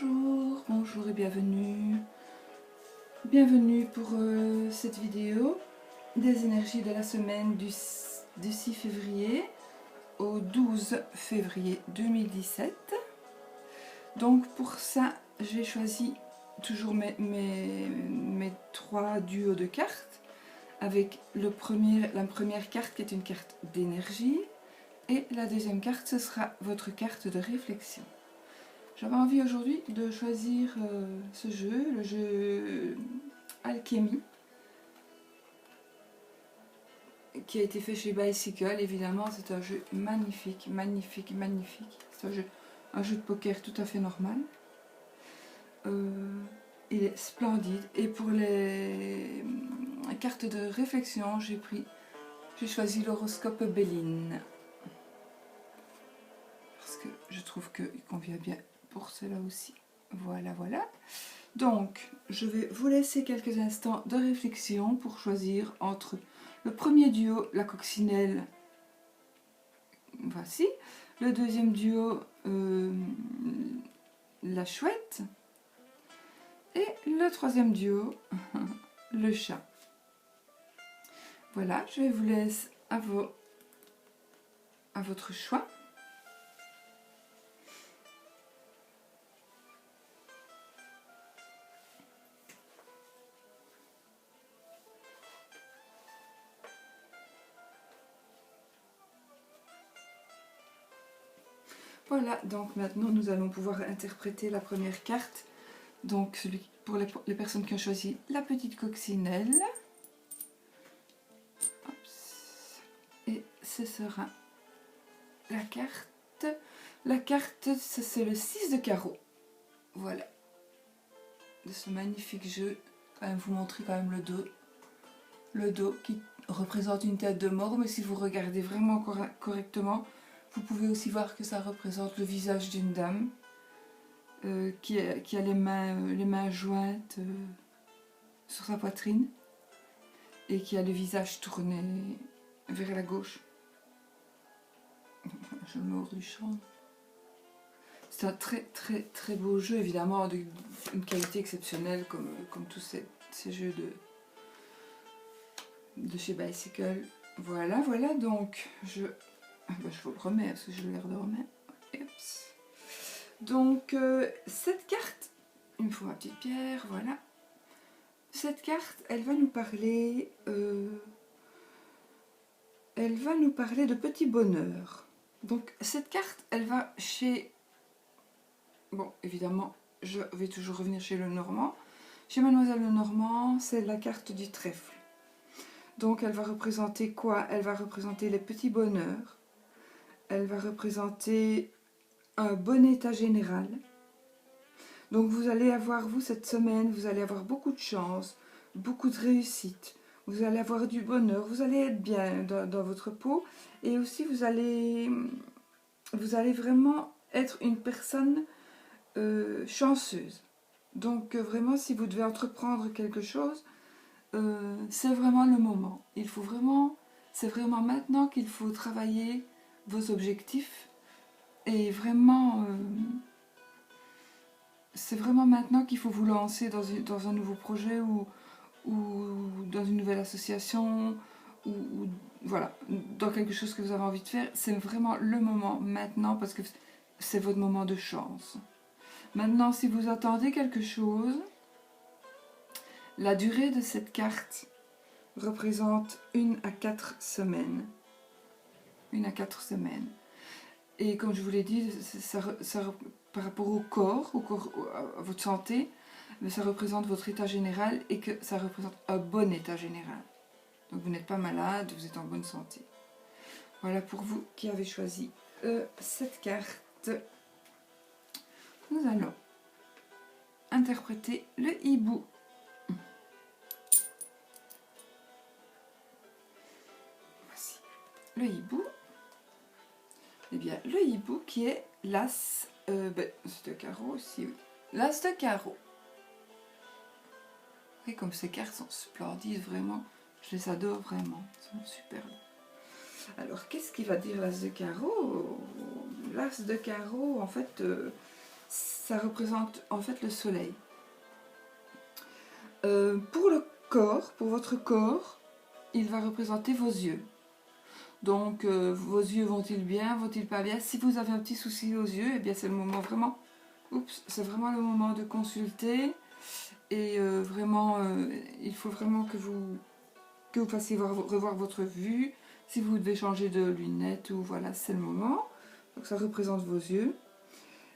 Bonjour, bonjour et bienvenue. Bienvenue pour cette vidéo des énergies de la semaine du 6 février au 12 février 2017. Donc pour ça, j'ai choisi toujours mes trois duos de cartes avec la première carte qui est une carte d'énergie et la deuxième carte, ce sera votre carte de réflexion. J'avais envie aujourd'hui de choisir ce jeu, le jeu Alchemy, qui a été fait chez Bicycle. Évidemment, c'est un jeu magnifique, magnifique, magnifique. C'est un jeu de poker tout à fait normal. Il est splendide. Et pour les cartes de réflexion, j'ai choisi l'horoscope Béline. Parce que je trouve qu'il convient bien pour cela aussi. Voilà, voilà. Donc, je vais vous laisser quelques instants de réflexion pour choisir entre le premier duo, la coccinelle, voici, le deuxième duo, la chouette, et le troisième duo, le chat. Voilà, je vous laisse à votre choix. Voilà, donc maintenant nous allons pouvoir interpréter la première carte. Donc pour les personnes qui ont choisi la petite coccinelle. Et ce sera la carte. La carte, c'est le 6 de carreau. Voilà. De ce magnifique jeu. Quand même vous montrer quand même le dos. Le dos qui représente une tête de mort, mais si vous regardez vraiment correctement, vous pouvez aussi voir que ça représente le visage d'une dame qui a les mains jointes sur sa poitrine et qui a le visage tourné vers la gauche. Je me mords du champ. C'est un très très très beau jeu, évidemment, d'une qualité exceptionnelle comme tous ces jeux de chez Bicycle. Voilà, voilà, donc je vous le remets parce que j'ai l'air de remettre. Donc cette carte, il me faut ma petite pierre, voilà. Cette carte, elle va nous parler de petit bonheur. Donc cette carte, elle va chez... Bon, évidemment, je vais toujours revenir chez le Normand. Chez Mademoiselle Lenormand, c'est la carte du trèfle. Donc elle va représenter quoi? Elle va représenter les petits bonheurs. Elle va représenter un bon état général. Donc vous allez avoir, vous, cette semaine, vous allez avoir beaucoup de chance, beaucoup de réussite. Vous allez avoir du bonheur, vous allez être bien dans votre peau. Et aussi, vous allez vraiment être une personne chanceuse. Donc vraiment, si vous devez entreprendre quelque chose, c'est vraiment le moment. C'est vraiment maintenant qu'il faut travailler vos objectifs. Et vraiment, c'est vraiment maintenant qu'il faut vous lancer dans un nouveau projet ou dans une nouvelle association ou voilà, dans quelque chose que vous avez envie de faire. C'est vraiment le moment maintenant parce que c'est votre moment de chance. Maintenant, si vous attendez quelque chose, la durée de cette carte représente 1 à 4 semaines. 1 à 4 semaines. Et comme je vous l'ai dit, par rapport au corps, à votre santé, ça représente votre état général et que ça représente un bon état général. Donc vous n'êtes pas malade, vous êtes en bonne santé. Voilà pour vous qui avez choisi cette carte. Nous allons interpréter le hibou. Voici le hibou. Eh bien, le hibou qui est l'as de carreau aussi, oui. L'as de carreau. Et comme ces cartes sont splendides, vraiment, je les adore vraiment, elles sont super. Alors, qu'est-ce qu'il va dire l'as de carreau? L'as de carreau, en fait, ça représente en fait le soleil. Pour le corps, pour votre corps, il va représenter vos yeux. Donc, vos yeux vont-ils bien, vont-ils pas bien? Si vous avez un petit souci aux yeux, eh bien c'est le moment vraiment, c'est vraiment le moment de consulter. Et vraiment, il faut vraiment que vous fassiez revoir votre vue. Si vous devez changer de lunettes, ou voilà, c'est le moment. Donc ça représente vos yeux.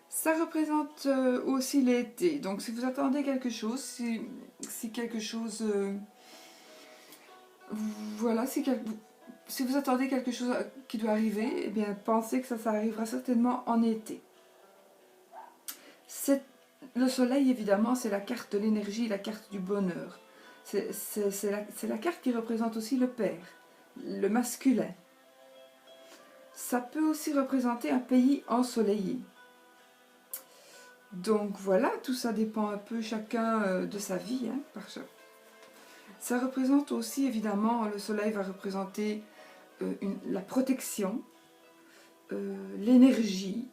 Ça représente aussi l'été. Donc si vous attendez quelque chose, si quelque chose... voilà, si vous attendez quelque chose qui doit arriver, eh bien pensez que ça arrivera certainement en été. Le soleil, évidemment, c'est la carte de l'énergie, la carte du bonheur. C'est la carte qui représente aussi le père, le masculin. Ça peut aussi représenter un pays ensoleillé. Donc voilà, tout ça dépend un peu chacun de sa vie. Hein, ça représente aussi, évidemment, le soleil va représenter la protection, l'énergie,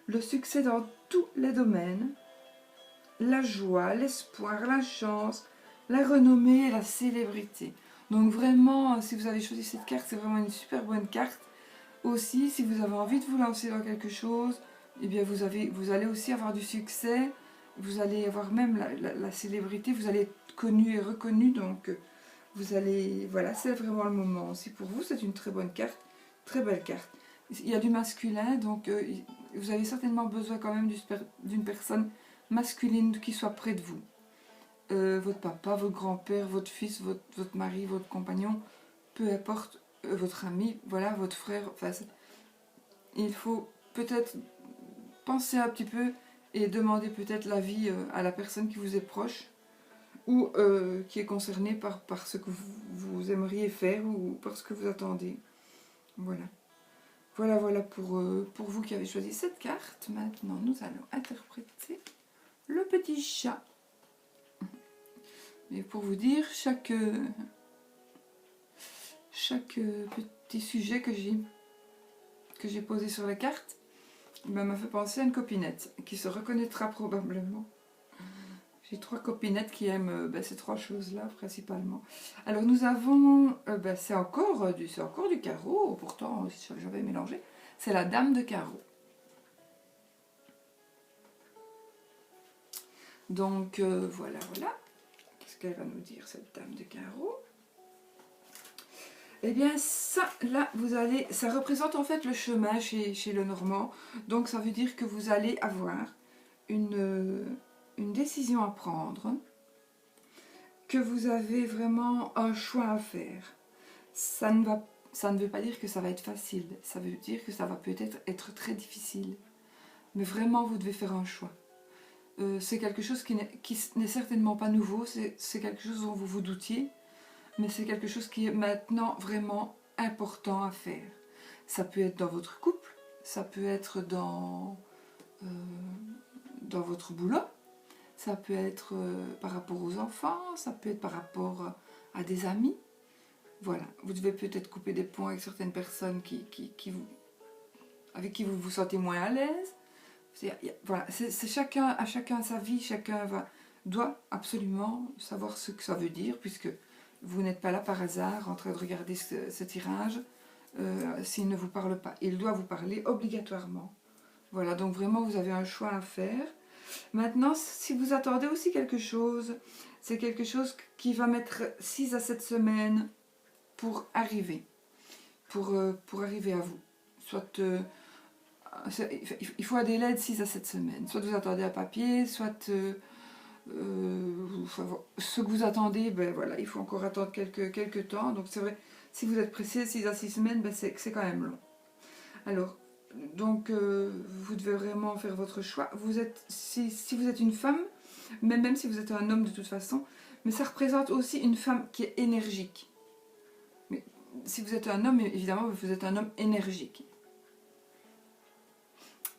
le succès dans tous les domaines, la joie, l'espoir, la chance, la renommée et la célébrité. Donc vraiment, si vous avez choisi cette carte, c'est vraiment une super bonne carte. Aussi, si vous avez envie de vous lancer dans quelque chose, eh bien vous allez aussi avoir du succès, vous allez avoir même la célébrité, vous allez être connu et reconnu, donc vous allez, voilà, c'est vraiment le moment aussi pour vous. C'est une très bonne carte, très belle carte. Il y a du masculin, donc vous avez certainement besoin quand même d'une personne masculine qui soit près de vous. Votre papa, votre grand-père, votre fils, votre mari, votre compagnon, peu importe, votre ami, voilà, votre frère. Enfin, il faut peut-être penser un petit peu et demander peut-être l'avis à la personne qui vous est proche ou qui est concernée par ce que vous aimeriez faire ou par ce que vous attendez. Voilà. Voilà pour vous qui avez choisi cette carte. Maintenant, nous allons interpréter le petit chat. Et pour vous dire, chaque petit sujet que j'ai posé sur la carte m'a fait penser à une copinette qui se reconnaîtra probablement. J'ai 3 copinettes qui aiment ces 3 choses-là principalement. Alors nous avons, c'est encore du carreau, pourtant j'avais mélangé. C'est la dame de carreau. Donc voilà. Qu'est-ce qu'elle va nous dire cette dame de carreau? Eh bien ça, là, ça représente en fait le chemin chez le Normand. Donc ça veut dire que vous allez avoir une décision à prendre, que vous avez vraiment un choix à faire. Ça ne veut pas dire que ça va être facile, ça veut dire que ça va peut-être être très difficile. Mais vraiment, vous devez faire un choix. C'est quelque chose qui n'est certainement pas nouveau, c'est quelque chose dont vous vous doutiez, mais c'est quelque chose qui est maintenant vraiment important à faire. Ça peut être dans votre couple, ça peut être dans votre boulot, ça peut être par rapport aux enfants, ça peut être par rapport à des amis. Voilà, vous devez peut-être couper des ponts avec certaines personnes avec qui vous vous sentez moins à l'aise. Voilà, c'est chacun sa vie, chacun doit absolument savoir ce que ça veut dire, puisque vous n'êtes pas là par hasard en train de regarder ce tirage s'il ne vous parle pas. Il doit vous parler obligatoirement. Voilà, donc vraiment vous avez un choix à faire. Maintenant, si vous attendez aussi quelque chose, c'est quelque chose qui va mettre 6 à 7 semaines pour arriver, pour arriver à vous. Soit il faut un délai de 6 à 7 semaines. Soit vous attendez un papier, soit ce que vous attendez, voilà, il faut encore attendre quelques temps. Donc c'est vrai, si vous êtes pressé, 6 à 6 semaines, c'est quand même long. Alors, donc vous devez vraiment faire votre choix. Si vous êtes une femme, même si vous êtes un homme de toute façon, mais ça représente aussi une femme qui est énergique. Mais si vous êtes un homme, évidemment, vous êtes un homme énergique.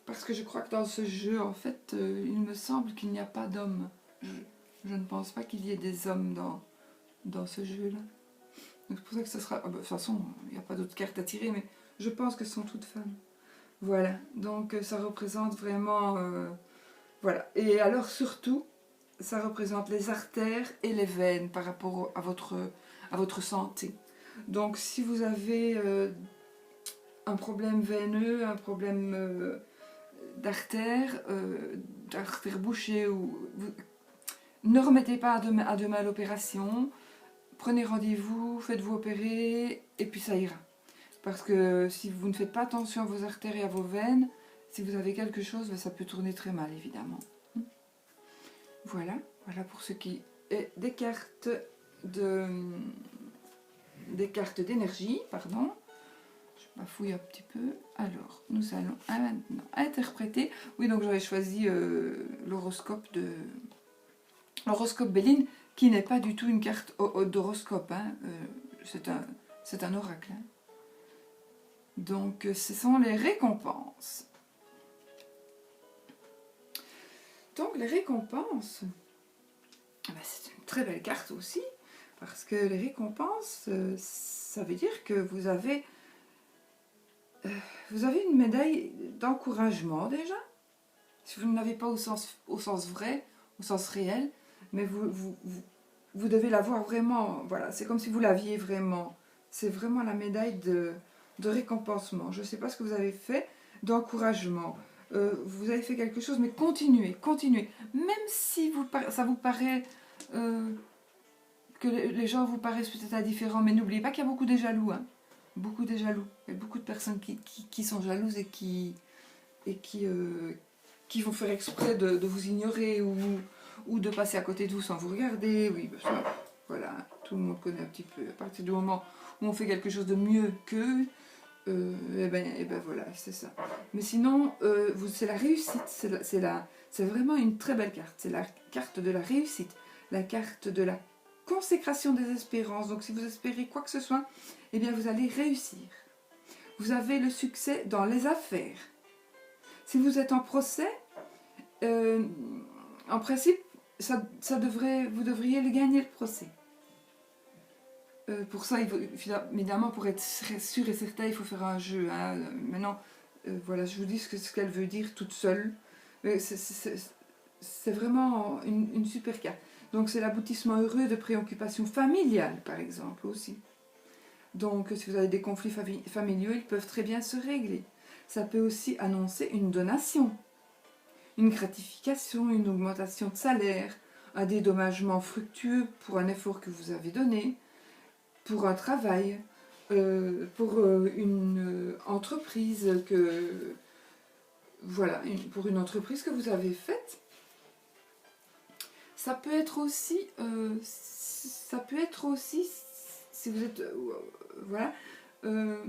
Parce que je crois que dans ce jeu, en fait, il me semble qu'il n'y a pas d'hommes. Je ne pense pas qu'il y ait des hommes dans ce jeu-là. Donc c'est pour ça que ce sera... de toute façon, il n'y a pas d'autres cartes à tirer, mais je pense que ce sont toutes femmes. Voilà, donc ça représente vraiment Voilà. Et alors surtout, ça représente les artères et les veines par rapport à votre santé. Donc si vous avez un problème veineux, un problème d'artère bouchée, ne remettez pas à demain l'opération, prenez rendez-vous, faites-vous opérer et puis ça ira. Parce que si vous ne faites pas attention à vos artères et à vos veines, si vous avez quelque chose, ça peut tourner très mal évidemment. Voilà, voilà pour ce qui est des cartes d'énergie, pardon. Je bafouille un petit peu. Alors, nous allons maintenant interpréter. Oui, donc j'avais choisi l'horoscope Béline, qui n'est pas du tout une carte d'horoscope. Hein. C'est un oracle. Hein. Donc, ce sont les récompenses. Donc, les récompenses, c'est une très belle carte aussi, parce que les récompenses, ça veut dire que vous avez une médaille d'encouragement déjà, si vous ne l'avez pas au sens vrai, au sens réel, mais vous devez l'avoir vraiment, voilà, c'est comme si vous l'aviez vraiment, c'est vraiment la médaille de récompensement. Je ne sais pas ce que vous avez fait, d'encouragement. Vous avez fait quelque chose, mais continuez, continuez. Même si ça vous paraît que les gens vous paraissent peut-être indifférents, mais n'oubliez pas qu'il y a beaucoup de jaloux. Hein. Beaucoup de jaloux. Il y a beaucoup de personnes qui sont jalouses et qui vont faire exprès de vous ignorer ou de passer à côté de vous sans vous regarder. Oui, ben ça, voilà, tout le monde connaît un petit peu. À partir du moment où on fait quelque chose de mieux qu'eux, et ben voilà, c'est ça. Mais sinon, c'est la réussite, c'est vraiment une très belle carte. C'est la carte de la réussite, la carte de la consécration des espérances. Donc si vous espérez quoi que ce soit, eh bien vous allez réussir. Vous avez le succès dans les affaires. Si vous êtes en procès, en principe, vous devriez le gagner le procès. Pour ça, évidemment, pour être sûr et certain, il faut faire un jeu. Hein. Maintenant, voilà, je vous dis ce qu'elle veut dire toute seule. C'est vraiment une super carte. Donc, c'est l'aboutissement heureux de préoccupations familiales, par exemple, aussi. Donc, si vous avez des conflits familiaux, ils peuvent très bien se régler. Ça peut aussi annoncer une donation, une gratification, une augmentation de salaire, un dédommagement fructueux pour un effort que vous avez donné, pour un travail, pour une entreprise pour une entreprise que vous avez faite. Ça peut être aussi, si vous êtes, voilà, elle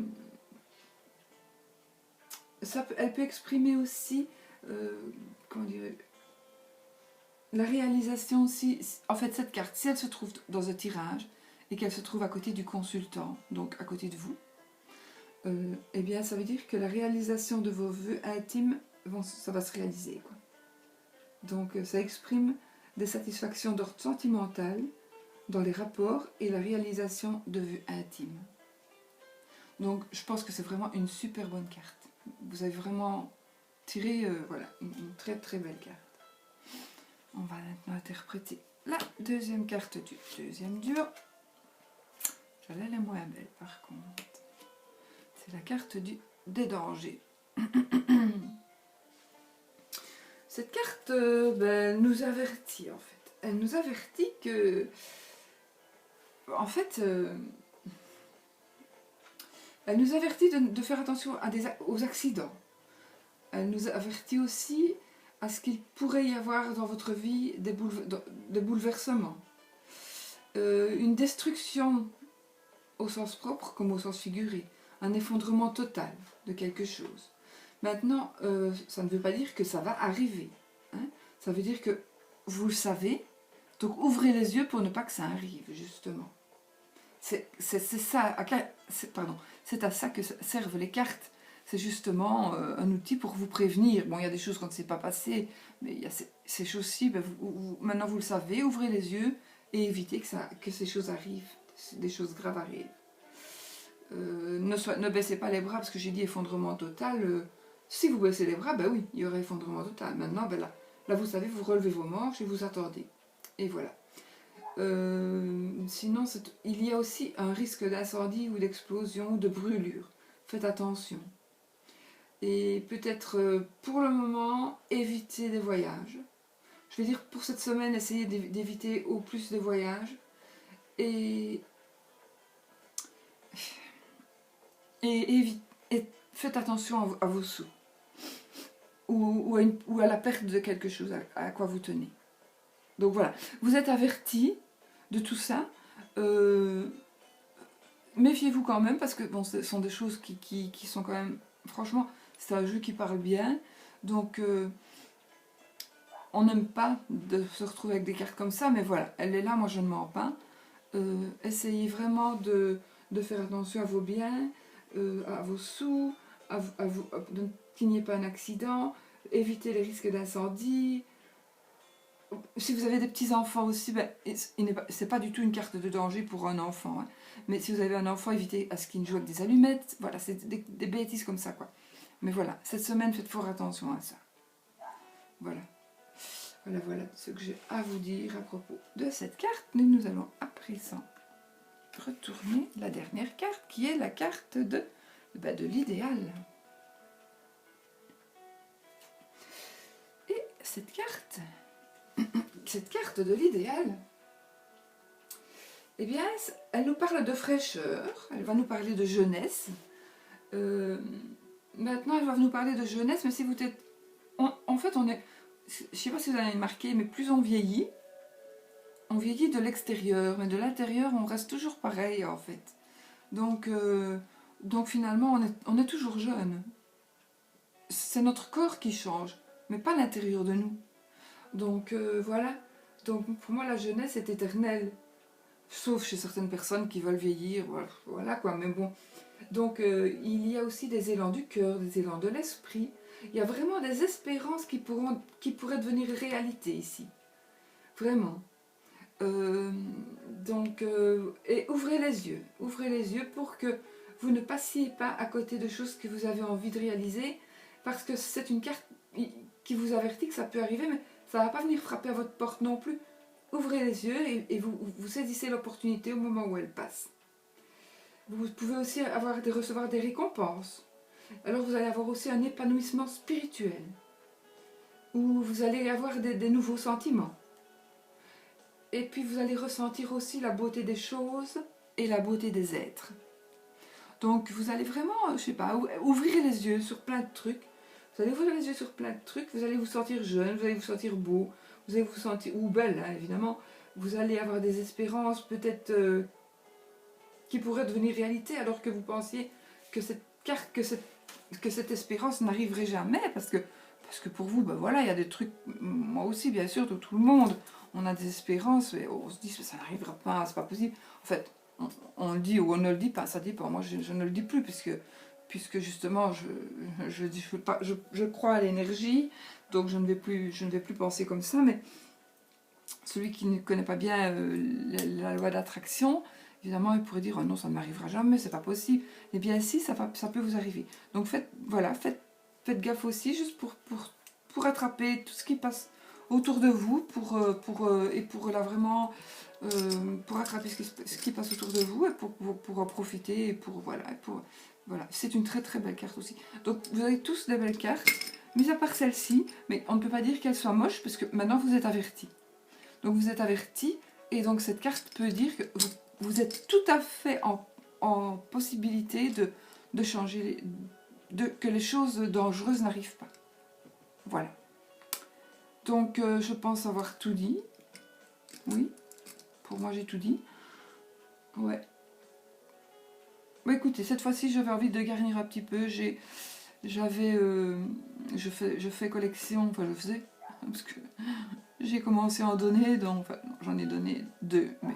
peut exprimer aussi, comment dire, la réalisation aussi. En fait, cette carte, si elle se trouve dans un tirage et qu'elle se trouve à côté du consultant, donc à côté de vous, eh bien, ça veut dire que la réalisation de vos vœux intimes, ça va se réaliser, quoi. Donc, ça exprime des satisfactions d'ordre sentimental dans les rapports et la réalisation de vœux intimes. Donc, je pense que c'est vraiment une super bonne carte. Vous avez vraiment tiré voilà, une très très belle carte. On va maintenant interpréter la deuxième carte du deuxième duo. Elle est moins belle par contre. C'est la carte des dangers. Cette carte nous avertit en fait. Elle nous avertit que, en fait, elle nous avertit de faire attention aux accidents. Elle nous avertit aussi à ce qu'il pourrait y avoir dans votre vie des bouleversements. Une destruction au sens propre comme au sens figuré. Un effondrement total de quelque chose. Maintenant, ça ne veut pas dire que ça va arriver. Hein. Ça veut dire que vous le savez, donc ouvrez les yeux pour ne pas que ça arrive, justement. C'est à ça que servent les cartes. C'est justement un outil pour vous prévenir. Bon, il y a des choses qu'on ne sait pas passer, mais il y a ces choses-ci, maintenant vous le savez, ouvrez les yeux et évitez que ces choses arrivent, des choses graves arrivent. Ne baissez pas les bras, parce que j'ai dit effondrement total. Si vous baissez les bras, oui, il y aurait effondrement total. Maintenant, là, Là, vous savez, vous relevez vos manches et vous attendez. Et voilà. Sinon, il y a aussi un risque d'incendie ou d'explosion, de brûlure. Faites attention. Et peut-être pour le moment, évitez des voyages. Je vais dire pour cette semaine, essayez d'éviter au plus de voyages. Et faites attention à vos sous. Ou à la perte de quelque chose, à quoi vous tenez. Donc voilà, vous êtes avertis de tout ça. Méfiez-vous quand même, parce que bon, ce sont des choses qui sont quand même... Franchement, c'est un jeu qui parle bien. Donc, on n'aime pas de se retrouver avec des cartes comme ça, mais voilà, elle est là, moi je ne mens pas. Essayez vraiment de faire attention à vos biens, à vos sous, qu'il n'y ait pas un accident, éviter les risques d'incendie. Si vous avez des petits-enfants aussi, ben, c'est pas du tout une carte de danger pour un enfant. Hein. Mais si vous avez un enfant, évitez à ce qu'il ne joue avec des allumettes. Voilà, c'est des bêtises comme ça, quoi. Mais voilà, cette semaine, faites fort attention à ça. Voilà. Voilà ce que j'ai à vous dire à propos de cette carte. Mais nous allons à présent retourner la dernière carte, qui est la carte de l'idéal. Et cette carte de l'idéal, eh bien, elle nous parle de fraîcheur, elle va nous parler de jeunesse. Maintenant, elle va nous parler de jeunesse, mais si vous êtes... En fait, on est... Je ne sais pas si vous avez remarqué, mais plus on vieillit de l'extérieur, mais de l'intérieur, on reste toujours pareil, en fait. Donc finalement, on est toujours jeune. C'est notre corps qui change, mais pas l'intérieur de nous. Donc voilà. Donc pour moi, la jeunesse est éternelle. Sauf chez certaines personnes qui veulent vieillir, voilà quoi, mais bon. Donc il y a aussi des élans du cœur, des élans de l'esprit. Il y a vraiment des espérances qui pourraient devenir réalité ici. Vraiment. Et ouvrez les yeux pour que vous ne passiez pas à côté de choses que vous avez envie de réaliser, parce que c'est une carte qui vous avertit que ça peut arriver, mais ça ne va pas venir frapper à votre porte non plus. Ouvrez les yeux et vous saisissez l'opportunité au moment où elle passe. Vous pouvez aussi recevoir des récompenses. Alors vous allez avoir aussi un épanouissement spirituel, où vous allez avoir des nouveaux sentiments. Et puis vous allez ressentir aussi la beauté des choses et la beauté des êtres. Donc vous allez vraiment, je sais pas, ouvrir les yeux sur plein de trucs. Vous allez ouvrir les yeux sur plein de trucs, vous allez vous sentir jeune, vous allez vous sentir beau, vous allez vous sentir, ou belle, hein, évidemment. Vous allez avoir des espérances peut-être qui pourraient devenir réalité, alors que vous pensiez que cette espérance n'arriverait jamais, parce que pour vous, ben voilà, il y a des trucs, moi aussi bien sûr, tout le monde, on a des espérances, et on se dit ça n'arrivera pas, c'est pas possible. En fait, on le dit ou on ne le dit pas, ça dépend. Moi, je ne le dis plus, puisque justement, je crois à l'énergie, donc je ne vais plus penser comme ça, mais celui qui ne connaît pas bien la loi d'attraction, évidemment, il pourrait dire oh non, ça ne m'arrivera jamais, c'est pas possible. Eh bien, si, ça peut vous arriver. Donc, faites gaffe aussi, juste pour attraper tout ce qui passe autour de vous, pour attraper ce qui passe autour de vous, et pour en profiter, et voilà. C'est une très très belle carte aussi. Donc, vous avez tous des belles cartes, mis à part celle-ci, mais on ne peut pas dire qu'elle soit moche, parce que maintenant, vous êtes avertis. Donc, vous êtes avertis, et donc cette carte peut dire que vous êtes tout à fait en possibilité de changer, que les choses dangereuses n'arrivent pas. Voilà. Donc, je pense avoir tout dit. Oui, pour moi, j'ai tout dit. Ouais. Bon, écoutez, cette fois-ci, j'avais envie de garnir un petit peu. Je fais collection, enfin, je faisais, parce que j'ai commencé à en donner, donc, enfin, j'en ai donné 2, mais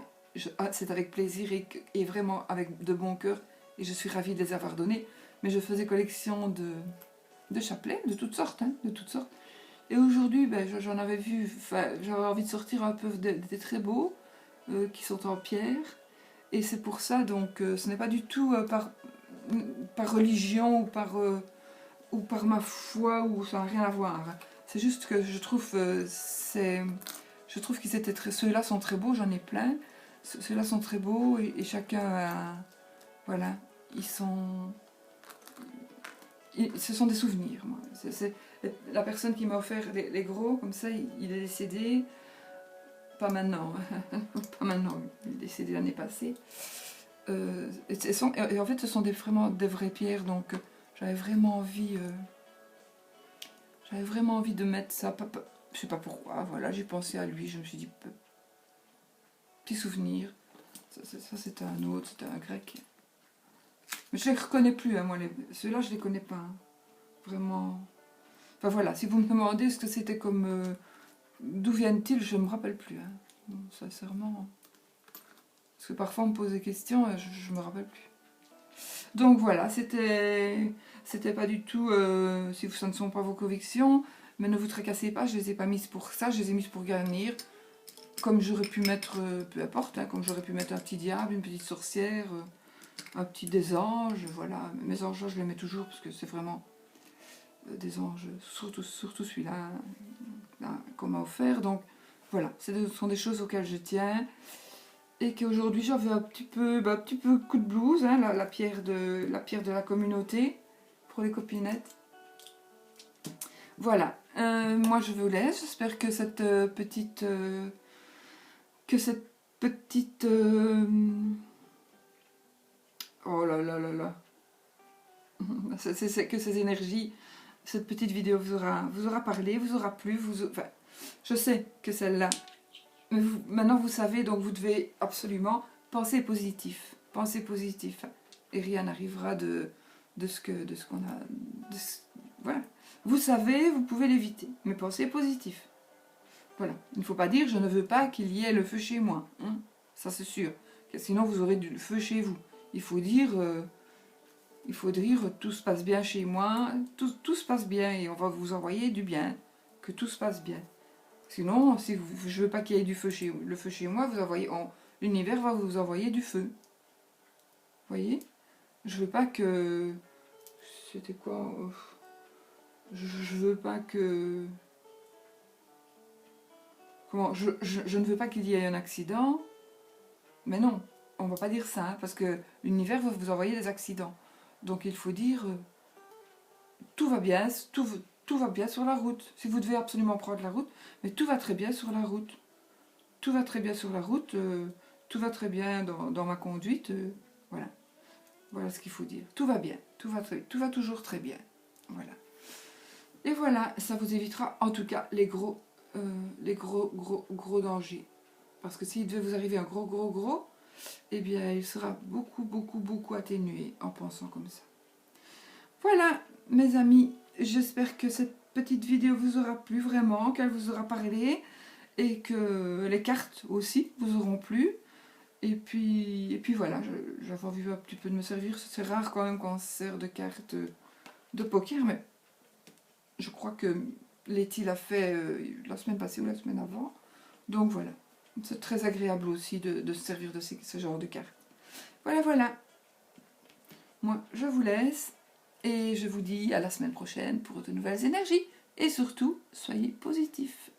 c'est avec plaisir et vraiment avec de bon cœur, et je suis ravie de les avoir donnés. Mais je faisais collection de chapelets, de toutes sortes, hein, de toutes sortes. Et aujourd'hui, j'en avais vu, j'avais envie de sortir un peu des très beaux, qui sont en pierre. Et c'est pour ça, donc, ce n'est pas du tout par religion ou par ma foi, ou ça n'a rien à voir. C'est juste que je trouve qu'ils étaient très... Ceux-là sont très beaux, j'en ai plein. Ceux-là sont très beaux et chacun a... Voilà, ce sont des souvenirs. Moi. La personne qui m'a offert les gros, comme ça, il est décédé. Pas maintenant, pas maintenant, il est décédé l'année passée. Et en fait, ce sont vraiment des vraies pierres, donc j'avais vraiment envie de mettre ça. Je sais pas pourquoi, voilà, j'ai pensé à lui, je me suis dit, petit souvenir. Ça c'était un autre, c'était un grec. Mais je les reconnais plus, hein, moi, ceux-là je les connais pas. Hein. Vraiment. Enfin voilà, si vous me demandez ce que c'était comme... d'où viennent-ils, je ne me rappelle plus, hein. Non, sincèrement. Parce que parfois on me pose des questions et je me rappelle plus. Donc voilà, c'était pas du tout, si ça ne sont pas vos convictions, mais ne vous tracassez pas, je les ai pas mises pour ça, je les ai mises pour garnir. Comme j'aurais pu mettre, peu importe, hein, comme j'aurais pu mettre un petit diable, une petite sorcière, un petit des anges, voilà. Mes anges, je les mets toujours parce que c'est vraiment des anges, surtout celui-là qu'on m'a offert. Donc voilà, ce sont des choses auxquelles je tiens. Et qu'aujourd'hui j'en veux un petit peu coup de blues, hein, la pierre de la communauté pour les copinettes. Voilà, moi je vous laisse, j'espère que cette petite oh là là là là, c'est que ces énergies, cette petite vidéo vous aura parlé, vous aura plu, enfin, je sais que celle-là, mais maintenant vous savez, donc vous devez absolument penser positif, et rien n'arrivera de ce qu'on a, voilà. Vous savez, vous pouvez l'éviter, mais pensez positif. Voilà, il ne faut pas dire je ne veux pas qu'il y ait le feu chez moi, hein. Ça c'est sûr, sinon vous aurez du feu chez vous. Il faut dire tout se passe bien chez moi, tout se passe bien et on va vous envoyer du bien, que tout se passe bien. Sinon, si je veux pas qu'il y ait le feu chez moi, l'univers va vous envoyer du feu. Vous voyez? Je veux pas que... C'était quoi? Je veux pas que... Comment? Je ne veux pas qu'il y ait un accident. Mais non, on va pas dire ça, hein, parce que l'univers va vous envoyer des accidents. Donc il faut dire... tout va bien, tout va bien sur la route. Si vous devez absolument prendre la route, mais tout va très bien sur la route. Tout va très bien sur la route, tout va très bien dans ma conduite, voilà. Voilà ce qu'il faut dire. Tout va bien, tout va toujours très bien. Voilà. Et voilà, ça vous évitera en tout cas les gros dangers. Parce que s'il devait vous arriver un gros, eh bien il sera beaucoup atténué en pensant comme ça. Voilà, mes amis, j'espère que cette petite vidéo vous aura plu vraiment, qu'elle vous aura parlé et que les cartes aussi vous auront plu. Et puis voilà, j'avais envie un petit peu de me servir. C'est rare quand même qu'on se sert de cartes de poker, mais je crois que Letty l'a fait la semaine passée ou la semaine avant. Donc voilà, c'est très agréable aussi de se servir de ce genre de cartes. Voilà. Moi, je vous laisse et je vous dis à la semaine prochaine pour de nouvelles énergies. Et surtout, soyez positifs.